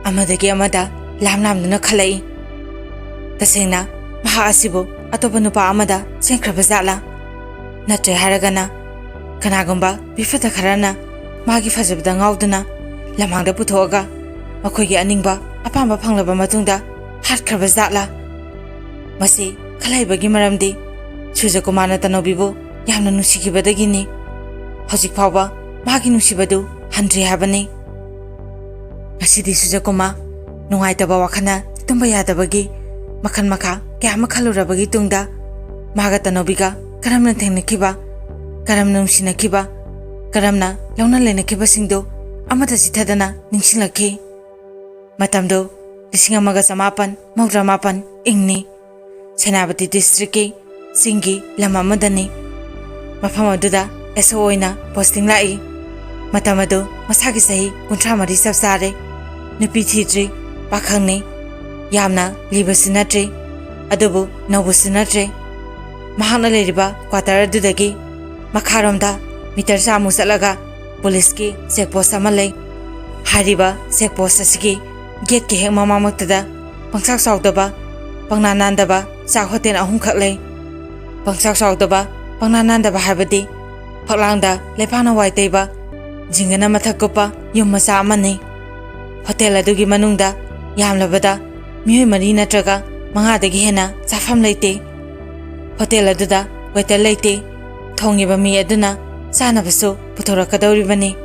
ꯑꯃꯗꯒꯤ ꯑꯃꯗ ꯂꯥꯝꯗꯨꯅ ꯈꯜꯂꯛꯏ꯫ ꯇꯁꯦꯡꯅ ꯃꯍꯥꯛ ꯑꯁꯤꯕꯨ ꯑꯇꯣꯞꯄ ꯅꯨꯄꯥ ꯑꯃꯗ ꯆꯦꯟꯈ꯭ꯔꯕ ꯖꯥꯠꯂꯥ? ꯅꯠꯇ꯭ꯔꯦ ꯍꯥꯏꯔꯒꯅ ꯀꯅꯥꯒꯨꯝꯕ ꯕꯤꯐꯠꯇ ꯈꯔꯅ ꯃꯥꯒꯤ ꯐꯖꯕꯗ ꯉꯥꯎꯗꯨꯅ ꯂꯝꯍꯥꯡꯗ ꯄꯨꯊꯣꯛꯑꯒ ꯃꯈꯣꯏꯒꯤ ꯑꯅꯤꯡꯕ ꯑꯄꯥꯝꯕ ꯐꯪꯂꯕ ꯃꯇꯨꯡꯗ ꯍꯥꯠꯈ꯭ꯔꯕ ꯖꯥꯠꯂꯥ? ꯃꯁꯤ ꯈꯜꯂꯛꯏꯕꯒꯤ ꯃꯔꯝꯗꯤ ꯁꯨꯔꯖꯀꯨꯃꯥꯔꯅ ꯇꯅꯧꯕꯤꯕꯨ ꯌꯥꯝꯅ ꯅꯨꯡꯁꯤꯈꯤꯕꯗꯒꯤꯅꯤ꯫ ꯍꯧꯖꯤꯛ ꯐꯥꯎꯕ ꯃꯥꯒꯤ ꯅꯨꯡꯁꯤꯕꯗꯨ ꯍꯟꯗ꯭ꯔꯤ ꯍꯥꯏꯕꯅꯤ꯫ ꯉꯁꯤꯗꯤ ꯁꯨꯔꯖꯀꯨꯃꯥꯔ ꯅꯨꯡꯉꯥꯏꯇꯕ ꯋꯥꯈꯜꯅ ꯇꯨꯝꯕ ꯌꯥꯗꯕꯒꯤ ꯃꯈꯜ ꯃꯈꯥ ꯀꯌꯥ ꯑꯃ ꯈꯜꯂꯨꯔꯕꯒꯤ ꯇꯨꯡꯗ ꯃꯥꯒ ꯇꯅꯧꯕꯤꯒ ꯀꯔꯝꯅ ꯊꯦꯡꯅꯈꯤꯕ, ꯀꯔꯝꯅ ꯅꯨꯡꯁꯤꯅꯈꯤꯕ, ꯀꯔꯝꯅ ꯂꯧꯅ ꯂꯩꯅꯈꯤꯕꯁꯤꯡꯗꯨ ꯑꯃꯠꯇ ꯆꯤꯊꯗꯅ ꯅꯤꯡꯁꯤꯡꯂꯛꯈꯤ꯫ ꯃꯇꯝꯗꯨ 1997 ꯏꯪꯅꯤ꯫ ꯁꯦꯅꯥꯄꯇꯤ ꯗꯤꯁꯇ꯭ꯔꯤꯛꯀꯤ ꯆꯤꯡꯒꯤ ꯂꯝ ꯑꯃꯗꯅꯤ꯫ ꯃꯐꯝ ꯑꯗꯨꯗ SO ꯑꯣꯏꯅ ꯄꯣꯁꯇꯤꯡ ꯂꯥꯛꯏ꯫ ꯃꯇꯝ ꯑꯗꯨ ꯃꯁꯥꯒꯤ ꯆꯍꯤ 34 ꯆꯞ ꯆꯥꯔꯦ꯫ ꯅꯨꯄꯤ ꯊꯤꯗ꯭ꯔꯤ, ꯄꯥꯈꯪꯅꯤ꯫ ꯌꯥꯝꯅ ꯂꯤꯕꯁꯨ ꯅꯠꯇ꯭ꯔꯤ, ꯑꯗꯨꯕꯨ ꯅꯧꯕꯁꯨ ꯅꯠꯇ꯭ꯔꯤ꯫ ꯃꯍꯥꯛꯅ ꯂꯩꯔꯤꯕ ꯀ꯭ꯋꯥꯇꯔ ꯑꯗꯨꯗꯒꯤ ꯃꯈꯥꯔꯣꯝꯗ ꯃꯤꯇꯔ 100ꯃꯨꯛ ꯆꯠꯂꯒ ꯄꯨꯂꯤꯁꯀꯤ ꯆꯦꯛꯄꯣꯁꯠ ꯑꯃ ꯂꯩ꯫ ꯍꯥꯏꯔꯤꯕ ꯆꯦꯛꯄꯣꯁꯠ ꯑꯁꯤꯒꯤ ꯒꯦꯠꯀꯤ ꯍꯦꯛ ꯃꯃꯥꯡꯃꯛꯇꯗ ꯄꯪꯆꯥꯎ ꯆꯥꯎꯗꯕ, ꯄꯪꯅꯥꯟ ꯅꯥꯟꯗꯕ ꯆꯥꯛ ꯍꯣꯇꯦꯜ 3ꯈꯛ ꯂꯩ꯫ ꯄꯪꯆꯥꯎ ꯆꯥꯎꯗꯕ, ꯄꯪꯅꯥꯟ ꯅꯥꯟꯗꯕ ꯍꯥꯏꯕꯗꯤ ꯐꯛꯂꯥꯡꯗ ꯂꯩꯄꯥꯛꯅ ꯋꯥꯏ ꯇꯩꯕ, ꯖꯤꯡꯒꯅ ꯃꯊꯛ ꯀꯨꯞꯄ ꯌꯨꯝ ꯃꯆꯥ ꯑꯃꯅꯤ꯫ ꯍꯣꯇꯦꯜ ꯑꯗꯨꯒꯤ ꯃꯅꯨꯡꯗ ꯌꯥꯝꯂꯕꯗ ꯃꯤꯑꯣꯏ 4 ꯅꯠꯇ꯭ꯔꯒ 5ꯗꯒꯤ ꯍꯦꯟꯅ ꯆꯥꯐꯝ ꯂꯩꯇꯦ꯫ ꯍꯣꯇꯦꯜ ꯑꯗꯨꯗ ꯋꯦꯇꯔ ꯂꯩꯇꯦ꯫ ꯊꯣꯡꯉꯤꯕ ꯃꯤ ꯑꯗꯨꯅ ꯆꯥꯅꯕꯁꯨ ꯄꯨꯊꯣꯔꯛꯀꯗꯧꯔꯤꯕꯅꯤ꯫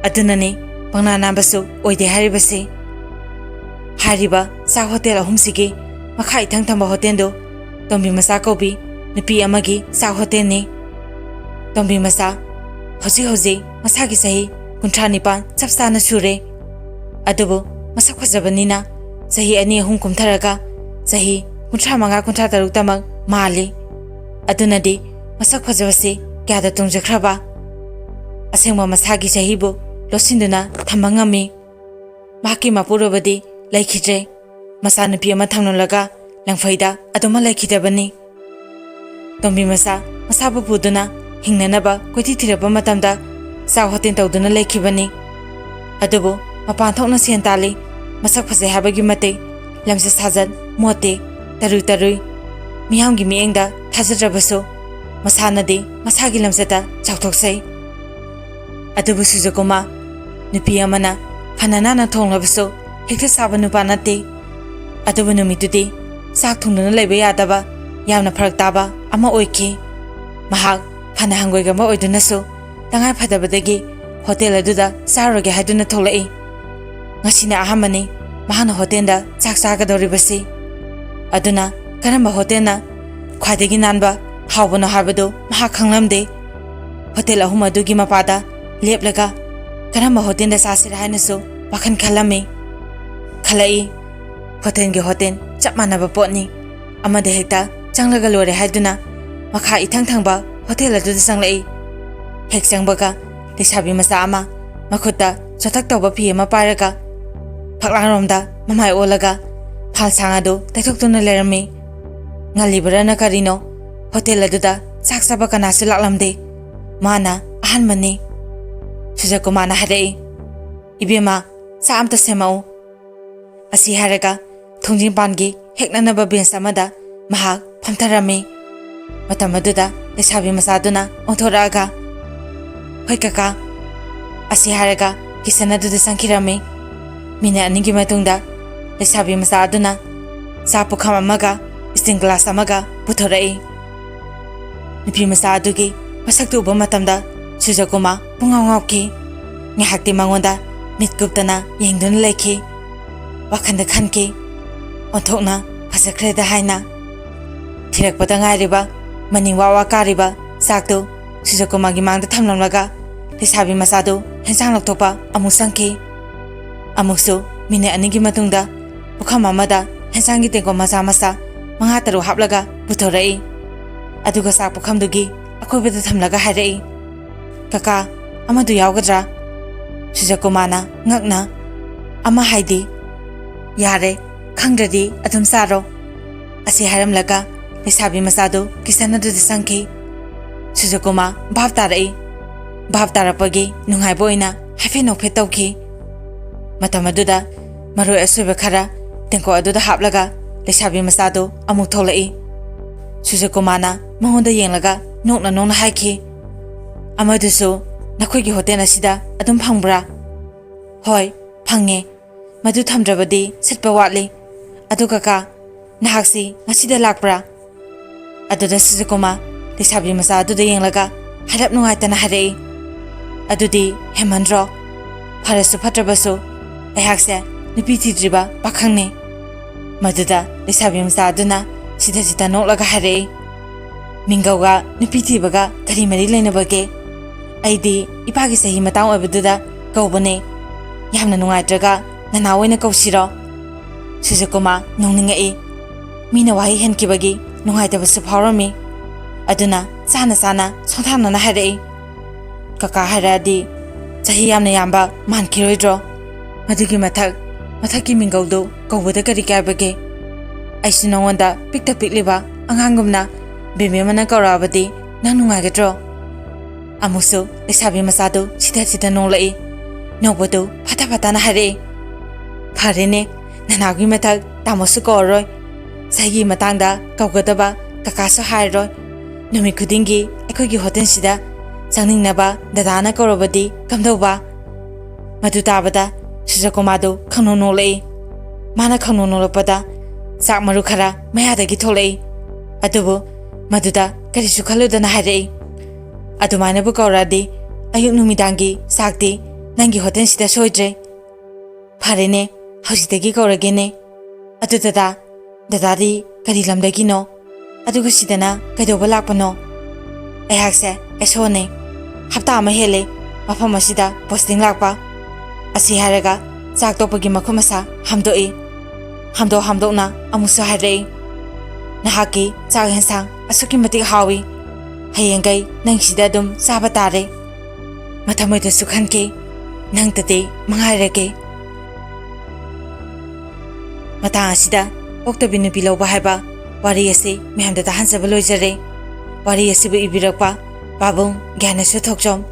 ꯑꯗꯨꯅꯅꯤ ꯄꯪꯅꯥꯟ ꯅꯥꯟꯕꯁꯨ ꯑꯣꯏꯗꯦ ꯍꯥꯏꯔꯤꯕꯁꯤ꯫ ꯍꯥꯏꯔꯤꯕ ꯆꯥꯛ ꯍꯣꯇꯦꯜ 3ꯁꯤꯒꯤ ꯃꯈꯥ ꯏꯊꯪ ꯊꯪꯕ ꯍꯣꯇꯦꯜꯗꯨ ꯇꯣꯝꯕꯤꯃꯆꯥ ꯀꯧꯕꯤ ꯅꯨꯄꯤ ꯑꯃꯒꯤ ꯆꯥꯛ ꯍꯣꯇꯦꯜꯅꯤ꯫ ꯇꯣꯝꯕꯤꯃꯆꯥ ꯍꯧꯖꯤꯛ ꯃꯁꯥꯒꯤ ꯆꯍꯤ 39 ꯆꯞ ꯆꯥꯅ ꯁꯨꯔꯦ꯫ ꯑꯗꯨꯕꯨ ꯃꯁꯛ ꯐꯖꯕꯅꯤꯅ ꯆꯍꯤ 2-3 ꯀꯨꯝꯊꯔꯒ ꯆꯍꯤ 35-36ꯇꯃꯛ ꯃꯥꯜꯂꯤ꯫ ꯑꯗꯨꯅꯗꯤ ꯃꯁꯛ ꯐꯖꯕꯁꯤ ꯀꯌꯥꯗ ꯇꯣꯡꯖꯈ꯭ꯔꯕ? ꯑꯁꯦꯡꯕ ꯃꯁꯥꯒꯤ ꯆꯍꯤꯕꯨ ꯂꯣꯠꯁꯤꯟꯗꯨꯅ ꯊꯝꯕ ꯉꯝꯃꯤ꯫ ꯃꯍꯥꯛꯀꯤ ꯃꯄꯨꯔꯣꯏꯕꯗꯤ ꯂꯩꯈꯤꯗ꯭ꯔꯦ꯫ ꯃꯆꯥꯅꯨꯄꯤ ꯑꯃ ꯊꯝꯂꯝꯂꯒ ꯂꯪꯐꯩꯗ ꯑꯗꯨꯃ ꯂꯩꯈꯤꯗꯕꯅꯤ꯫ ꯇꯣꯝꯕꯤꯃꯆꯥ ꯃꯁꯥꯕꯨ ꯄꯨꯗꯨꯅ ꯍꯤꯡꯅꯅꯕ ꯀꯣꯏꯊꯤ ꯊꯤꯔꯛꯄ ꯃꯇꯝꯗ ꯆꯥꯛ ꯍꯣꯇꯦꯜ ꯇꯧꯗꯨꯅ ꯂꯩꯈꯤꯕꯅꯤ꯫ ꯑꯗꯨꯕꯨ ꯃꯄꯥꯟ ꯊꯣꯛꯅ ꯁꯦꯟ ꯇꯥꯜꯂꯤ, ꯃꯁꯛ ꯐꯖꯩ ꯍꯥꯏꯕꯒꯤ ꯃꯇꯤꯛ ꯂꯝꯆꯠ ꯁꯥꯖꯠ ꯃꯣꯠꯇꯦ, ꯇꯔꯨ ꯃꯤꯌꯥꯝꯒꯤ ꯃꯤꯠꯌꯦꯡꯗ ꯊꯥꯖꯗ꯭ꯔꯕꯁꯨ ꯃꯁꯥꯅꯗꯤ ꯃꯁꯥꯒꯤ ꯂꯝꯆꯠꯇ ꯆꯥꯎꯊꯣꯛꯆꯩ꯫ ꯑꯗꯨꯕꯨ ꯁꯨꯔꯖꯀꯨꯃꯥꯔ ꯅꯨꯄꯤ ꯑꯃꯅ ꯐꯅ ꯅꯥꯟꯅ ꯊꯣꯡꯂꯕꯁꯨ ꯍꯦꯛꯇ ꯆꯥꯕ ꯅꯨꯄꯥ ꯅꯠꯇꯦ꯫ ꯑꯗꯨꯕꯨ ꯅꯨꯃꯤꯠꯇꯨꯗꯤ ꯆꯥꯛ ꯊꯣꯡꯗꯨꯅ ꯂꯩꯕ ꯌꯥꯗꯕ ꯌꯥꯝꯅ ꯐꯔꯛ ꯇꯥꯕ ꯑꯃ ꯑꯣꯏꯈꯤ꯫ ꯃꯍꯥꯛ ꯐꯅ ꯍꯪꯒꯣꯏꯒꯟꯕ ꯑꯣꯏꯗꯨꯅꯁꯨ ꯇꯉꯥꯏ ꯐꯗꯕꯗꯒꯤ ꯍꯣꯇꯦꯜ ꯑꯗꯨꯗ ꯆꯥꯔꯨꯔꯒꯦ ꯍꯥꯏꯗꯨꯅ ꯊꯣꯛꯂꯛꯏ꯫ ꯉꯁꯤꯅ ꯑꯍꯥꯟꯕꯅꯤ ꯃꯍꯥꯛꯅ ꯍꯣꯇꯦꯜꯗ ꯆꯥꯛ ꯆꯥꯒꯗꯧꯔꯤꯕꯁꯤ꯫ ꯑꯗꯨꯅ ꯀꯔꯝꯕ ꯍꯣꯇꯦꯜꯅ ꯈ꯭ꯋꯥꯏꯗꯒꯤ ꯅꯥꯟꯕ ꯍꯥꯎꯕꯅꯣ ꯍꯥꯏꯕꯗꯨ ꯃꯍꯥꯛ ꯈꯪꯂꯝꯗꯦ꯫ ꯍꯣꯇꯦꯜ 3 ꯑꯗꯨꯒꯤ ꯃꯄꯥꯗ ꯂꯦꯞꯂꯒ ꯀꯔꯝꯕ ꯍꯣꯇꯦꯜꯗ ꯆꯥꯁꯤꯔꯥ ꯍꯥꯏꯅꯁꯨ ꯋꯥꯈꯜ ꯈꯜꯂꯝꯃꯤ꯫ ꯈꯜꯂꯛꯏ ꯍꯣꯇꯦꯜꯒꯤ ꯍꯣꯇꯦꯜ ꯆꯞ ꯃꯥꯟꯅꯕ ꯄꯣꯠꯅꯤ, ꯑꯃꯗ ꯍꯦꯛꯇ ꯆꯪꯂꯒ ꯂꯣꯏꯔꯦ ꯍꯥꯏꯗꯨꯅ ꯃꯈꯥ ꯏꯊꯪ ꯊꯪꯕ ꯍꯣꯇꯦꯜ ꯑꯗꯨꯗ ꯆꯪꯂꯛꯏ꯫ ꯍꯦꯛ ꯆꯪꯕꯒ ꯂꯩꯁꯥꯕꯤ ꯃꯆꯥ ꯑꯃ ꯃꯈꯨꯠꯇ ꯆꯣꯊꯛ ꯇꯧꯕ ꯐꯤ ꯑꯃ ꯄꯥꯏꯔꯒ ꯐꯛꯂꯥꯡꯔꯣꯝꯗ ꯃꯃꯥꯏ ꯑꯣꯜꯂꯒ ꯐꯥꯜꯁꯥꯡ ꯑꯗꯨ ꯇꯩꯊꯣꯛꯇꯨꯅ ꯂꯩꯔꯝꯃꯤ꯫ ꯉꯜꯂꯤꯕꯔꯅ ꯀꯔꯤꯅꯣ ꯍꯣꯇꯦꯜ ꯑꯗꯨꯗ ꯆꯥꯛ ꯆꯥꯕ ꯀꯅꯥꯁꯨ ꯂꯥꯛꯂꯝꯗꯦ꯫ ꯃꯥꯅ ꯑꯍꯥꯟꯕꯅꯤ꯫ ꯁꯨꯔꯖꯀꯨꯃꯥꯔꯅ ꯍꯥꯏꯔꯛꯏ, "ꯏꯕꯦꯝꯃ, ꯆꯥꯛ ꯑꯝꯇ ꯁꯦꯝꯃꯛꯎ"꯫ ꯑꯁꯤ ꯍꯥꯏꯔꯒ ꯊꯣꯡꯖꯤꯟꯄꯥꯟꯒꯤ ꯍꯦꯛꯅꯅꯕ ꯕꯦꯟꯆ ꯑꯃꯗ ꯃꯍꯥꯛ ꯐꯝꯊꯔꯝꯃꯤ꯫ ꯃꯇꯝ ꯑꯗꯨꯗ ꯂꯩꯁꯥꯕꯤ ꯃꯆꯥꯗꯨꯅ ꯑꯣꯟꯊꯣꯔꯛꯑꯒ, "ꯍꯣꯏ ꯀꯀꯥ"꯫ ꯑꯁꯤ ꯍꯥꯏꯔꯒ ꯀꯤꯆꯟ ꯑꯗꯨꯗ ꯆꯪꯈꯤꯔꯝꯃꯤ꯫ ꯃꯤꯅꯠ 2ꯒꯤ ꯃꯇꯨꯡꯗ ꯂꯩꯁꯥꯕꯤ ꯃꯆꯥ ꯑꯗꯨꯅ ꯆꯥ ꯄꯨꯈꯝ ꯑꯃꯒ ꯁ꯭ꯇꯤꯜ ꯒ꯭ꯂꯥꯁ ꯑꯃꯒ ꯄꯨꯊꯣꯔꯛꯏ꯫ ꯅꯨꯄꯤ ꯃꯆꯥ ꯑꯗꯨꯒꯤ ꯃꯁꯛꯇꯨ ꯎꯕ ꯃꯇꯝꯗ ꯁꯨꯔꯖꯀꯨꯃꯥꯔ ꯄꯨꯡꯉꯥꯎ ꯉꯥꯎꯈꯤ꯫ ꯉꯥꯏꯍꯥꯛꯇꯤ ꯃꯉꯣꯟꯗ ꯃꯤꯠ ꯀꯨꯞꯇꯅ ꯌꯦꯡꯗꯨꯅ ꯂꯩꯈꯤ꯫ ꯋꯥꯈꯟꯗ ꯈꯟꯈꯤ, ꯑꯣꯟꯊꯣꯛꯅ ꯐꯖꯈ꯭ꯔꯦꯗ ꯍꯥꯏꯅ꯫ ꯊꯤꯔꯛꯄꯗ ꯉꯥꯏꯔꯤꯕ ꯃꯅꯤꯡ ꯋꯥ ꯀꯥꯔꯤꯕ ꯆꯥꯛꯇꯨ ꯁꯨꯔꯖꯀꯨꯃꯥꯔꯒꯤ ꯃꯥꯡꯗ ꯊꯝꯂꯝꯂꯒ ꯂꯩꯁꯥꯕꯤ ꯃꯆꯥꯗꯨ ꯍꯦꯟꯖꯥꯡ ꯂꯧꯊꯣꯛꯄ ꯑꯃꯨꯛ ꯆꯪꯈꯤ꯫ ꯑꯃꯨꯛꯁꯨ ꯃꯤꯅꯠ 2ꯒꯤ ꯃꯇꯨꯡꯗ ꯄꯨꯈꯝ ꯑꯃꯗ ꯍꯦꯟꯖꯥꯡꯒꯤ ꯇꯦꯡꯀꯣꯠ ꯃꯆꯥ 5-6 ꯍꯥꯞꯂꯒ ꯄꯨꯊꯣꯔꯛꯏ꯫ ꯑꯗꯨꯒ ꯆꯥꯛ ꯄꯨꯈꯝꯗꯨꯒꯤ ꯑꯀꯣꯏꯕꯗ ꯊꯝꯂꯒ ꯍꯥꯏꯔꯛꯏ, "ꯀꯀꯥ, ꯑꯃꯗꯨ ꯌꯥꯎꯒꯗ꯭ꯔꯥ?" ꯁꯨꯔꯖꯀꯨꯃꯥꯔꯅ ꯉꯛꯅ, "ꯑꯃ ꯍꯥꯏꯗꯤ?" "ꯌꯥꯔꯦ, ꯈꯪꯗ꯭ꯔꯗꯤ ꯑꯗꯨꯝ ꯆꯥꯔꯣ"꯫ ꯑꯁꯤ ꯍꯥꯏꯔꯝꯂꯒ ꯂꯩꯁꯥꯕꯤ ꯃꯆꯥꯗꯨ ꯀꯤꯆꯟ ꯑꯗꯨꯗ ꯆꯪꯈꯤ꯫ ꯁꯨꯔꯖꯀꯨꯃꯥꯔ ꯚꯥꯞ ꯇꯥꯔꯛꯏ꯫ ꯚꯥꯞ ꯇꯥꯔꯛꯄꯒꯤ ꯅꯨꯡꯉꯥꯏꯕ ꯑꯣꯏꯅ ꯍꯥꯏꯐꯦꯠ ꯅꯣꯛꯐꯦꯠ ꯇꯧꯈꯤ꯫ ꯃꯇꯝ ꯑꯗꯨꯗ Maroi asoi khara tengko adu da haplaga lesabi masado amuk tholai Sujakumana mahonda yenglaga nokna haiki amadusu nakhoi gi hotel asida adum phangbra hoi phange madu thamdrabadi sitpa watli adu kaka nahaksi ngasida lakbra aduda Sujakuma lesabi masado da yenglaga harap nungai tana hare adudi hemandro pharasu phatrabasu ayakse nupi tidriba pakhangne maduda lesabi masado sida nolaga hare mingauga nupi tibaga kari mari lainabage aidi ipagi sahi matang oibuda kaubane yamna nungaitraga nana oina kausiro Sujakuma nongningai mina wahi henkibagi nungaitabasu phawrami aduna sana sothana hare kaka haradi chahi yamna yamba mankiroidro madugi mathaki mingaudo kaubada kari kaibage Aisu nongonda pikta pikliba angangumna bimemana kaurabadi nang nungaigadro amusu lesabi masado sida nolai nobadu phata na hare pharene nanagi mathak tamosu koroi saigi matangda kaugadaba kakaso hairoi numi khudingi ekhogi hotel sida changningnaba dadana korobadi kamdauba madu tabada Sujakumado khangno nolai mana khangno nolopada sak maru khara mayadagi tholai adubu maduda karisu khaludana hare adumaina bu kauradi ayuk numidangi sakti nangi hotel sida soidre pharene hausitagi kauragene adudada dadari kari lamdagi no adugu sidana kaidoba lakpano ayakse esone hapta ama hele mafam asida posting lakpa asi haraga sak topagi makhumasa hamdona amusa hare nahaki chak hensang asuki matik hawi hayengai nang sida dum saba tare mathamoi da sukhan ke nang tate mangairage mata asida oktabinu biloba haiba wari ase mehamda da hansaba loijare wari ase bu ibirakpa babung gyana su thokjom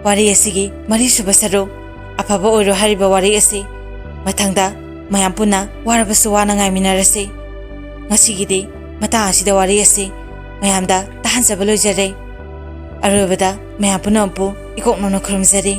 wari ase gi mari subasaro afaba oiro hariba wari ase mathangda mayam puna warabasu wana ngai minarase ngasigidi mata asida wari ase mayamda tahansaba loijare arobada mayam puna pu ikoknono khurumjare